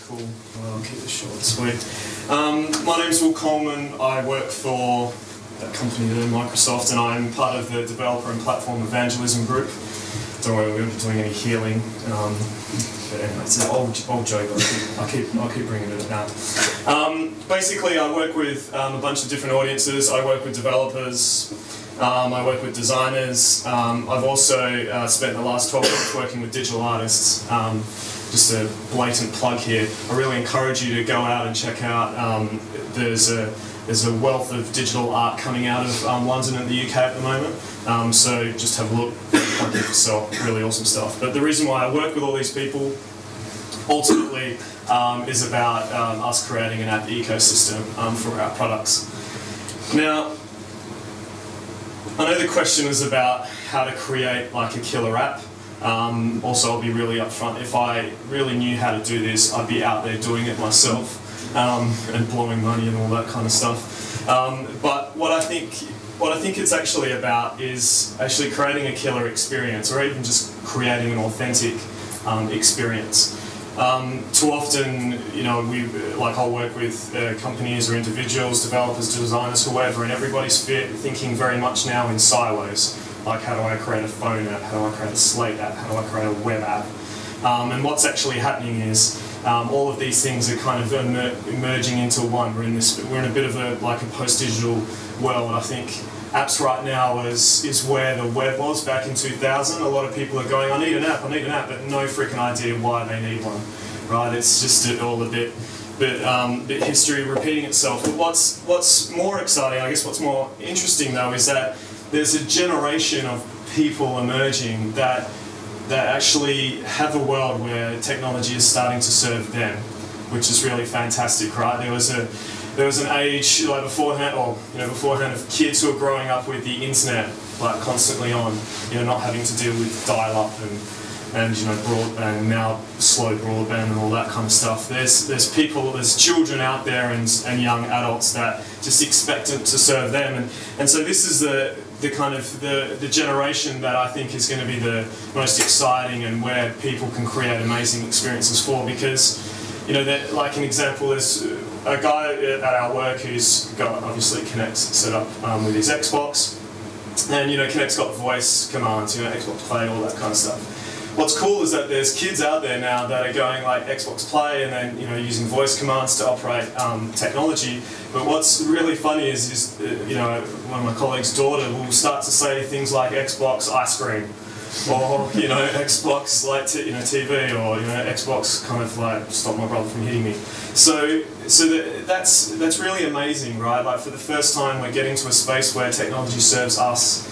cool. Well, I'll keep this short and sweet. My name's Will Coleman. I work for that company there, Microsoft, and I'm part of the developer and platform evangelism group. Don't worry, we won't be doing any healing. But anyway, it's an old joke. I'll keep bringing it out. Basically, I work with a bunch of different audiences. I work with developers. I work with designers. I've also spent the last 12 months working with digital artists. Just a blatant plug here. I really encourage you to go out and check out. There's a wealth of digital art coming out of London and the UK at the moment. So just have a look for yourself. Really awesome stuff. But the reason why I work with all these people ultimately is about us creating an app ecosystem for our products. Now, I know the question is about how to create like a killer app. Also, I'll be really upfront. If I really knew how to do this, I'd be out there doing it myself and blowing money and all that kind of stuff. But what I think it's actually about is actually creating a killer experience, or even just creating an authentic experience. Too often, you know, I'll work with companies or individuals, developers, designers, whoever, and everybody's thinking very much now in silos. Like, how do I create a phone app? How do I create a Slate app? How do I create a web app? And what's actually happening is all of these things are kind of emerging into one. We're in a bit of a post-digital world. I think apps right now is where the web was back in 2000. A lot of people are going, I need an app, but no freaking idea why they need one, right? It's just all a bit history repeating itself. But what's more exciting, I guess what's more interesting though, is that there's a generation of people emerging that actually have a world where technology is starting to serve them, which is really fantastic, right? There was an age beforehand of kids who are growing up with the internet constantly on, not having to deal with dial-up and broadband, now slow broadband and all that kind of stuff. There's children out there and young adults that just expect it to serve them, and so this is the kind of the generation that I think is going to be the most exciting and where people can create amazing experiences for, because like an example is a guy at our work who's got obviously Kinect set up with his Xbox, and Kinect's got voice commands, Xbox Play, all that kind of stuff. What's cool is that there's kids out there now that are going like Xbox Play and then using voice commands to operate technology. But what's really funny is one of my colleagues' daughter will start to say things like Xbox ice cream, or Xbox TV, or Xbox kind of like stop my brother from hitting me. So that's really amazing, right? Like, for the first time, we're getting to a space where technology serves us,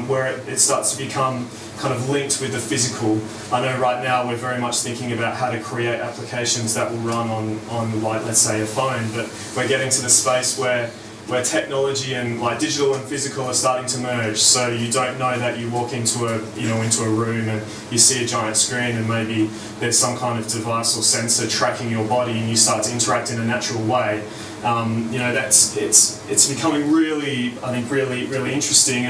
where it starts to become kind of linked with the physical. I know right now we're very much thinking about how to create applications that will run on let's say a phone, but we're getting to the space where technology and digital and physical are starting to merge. So you don't know that you walk into a room and you see a giant screen and maybe there's some kind of device or sensor tracking your body and you start to interact in a natural way. It's becoming really, I think, really interesting,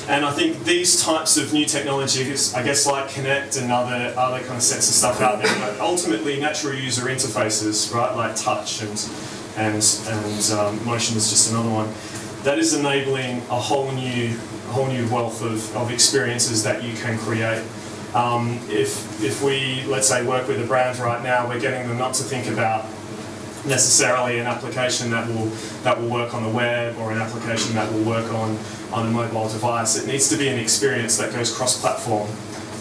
and I think these types of new technologies, I guess like Kinect and other kind of sensor stuff out there, but ultimately natural user interfaces, right, like touch and motion is just another one. That is enabling a whole new wealth of experiences that you can create. If we, let's say, work with a brand right now, we're getting them not to think about necessarily an application that will work on the web or an application that will work on a mobile device. It needs to be an experience that goes cross-platform.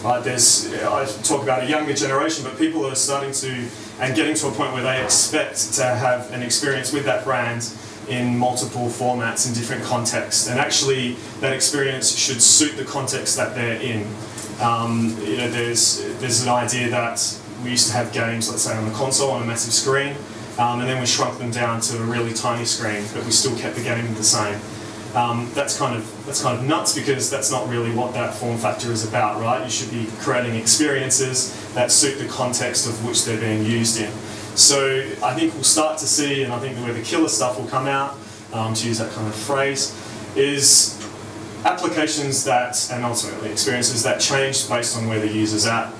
I talk about a younger generation, but people are starting to and getting to a point where they expect to have an experience with that brand in multiple formats in different contexts, and actually that experience should suit the context that they're in. There's an idea that we used to have games, let's say, on the console on a massive screen, and then we shrunk them down to a really tiny screen, but we still kept the game the same. That's kind of nuts, because that's not really what that form factor is about, right? You should be creating experiences that suit the context of which they're being used in. So I think we'll start to see, and I think where the killer stuff will come out, to use that kind of phrase, is applications that, and ultimately experiences that change based on where the user's at.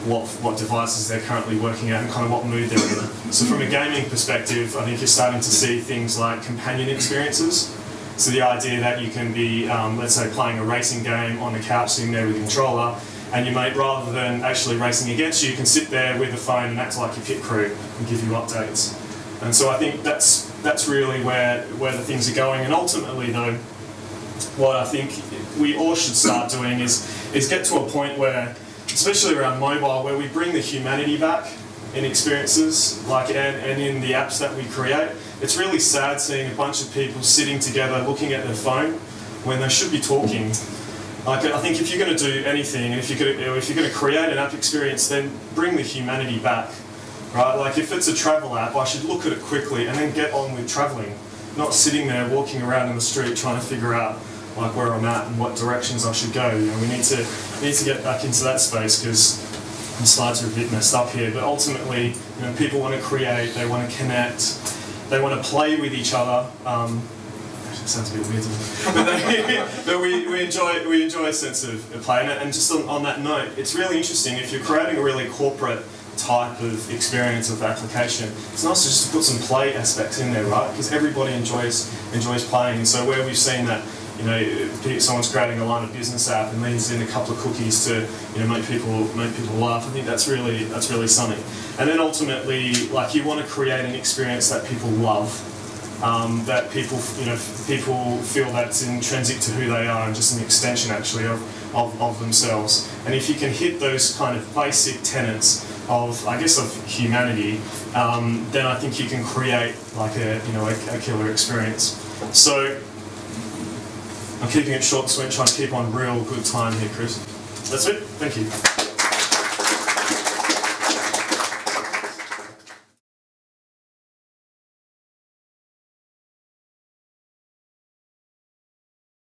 what devices they're currently working at and kind of what mood they're in. So from a gaming perspective, I think you're starting to see things like companion experiences. So the idea that you can be, let's say, playing a racing game on the couch, sitting there with a controller, and your mate, rather than actually racing against you, can sit there with a phone and act like your pit crew and give you updates. And so I think that's really where the things are going. And ultimately, though, what I think we all should start doing is get to a point where, especially around mobile, where we bring the humanity back in experiences, like and in the apps that we create. It's really sad seeing a bunch of people sitting together looking at their phone when they should be talking. Like, I think if you're going to do anything, and if you're going to create an app experience, then bring the humanity back, right? Like, if it's a travel app, I should look at it quickly and then get on with travelling, not sitting there walking around in the street trying to figure out like where I'm at and what directions I should go. You know, we need to get back into that space, because the slides are a bit messed up here. But ultimately, you know, people want to create, they want to connect, they want to play with each other. It sounds a bit weird, doesn't it? But we enjoy a sense of play. And just on that note, it's really interesting if you're creating a really corporate type of experience of application. It's nice to just put some play aspects in there, right? Because everybody enjoys playing. And so where we've seen that, you know, someone's creating a line of business app and leans in a couple of cookies to, you know, make people laugh. I think that's really something. And then ultimately, like, you want to create an experience that people love. That people feel that's intrinsic to who they are and just an extension actually of themselves. And if you can hit those kind of basic tenets of, I guess, of humanity, then I think you can create like a killer experience. So I'm keeping it short and sweet, trying to keep on real good time here, Chris. That's it. Thank you.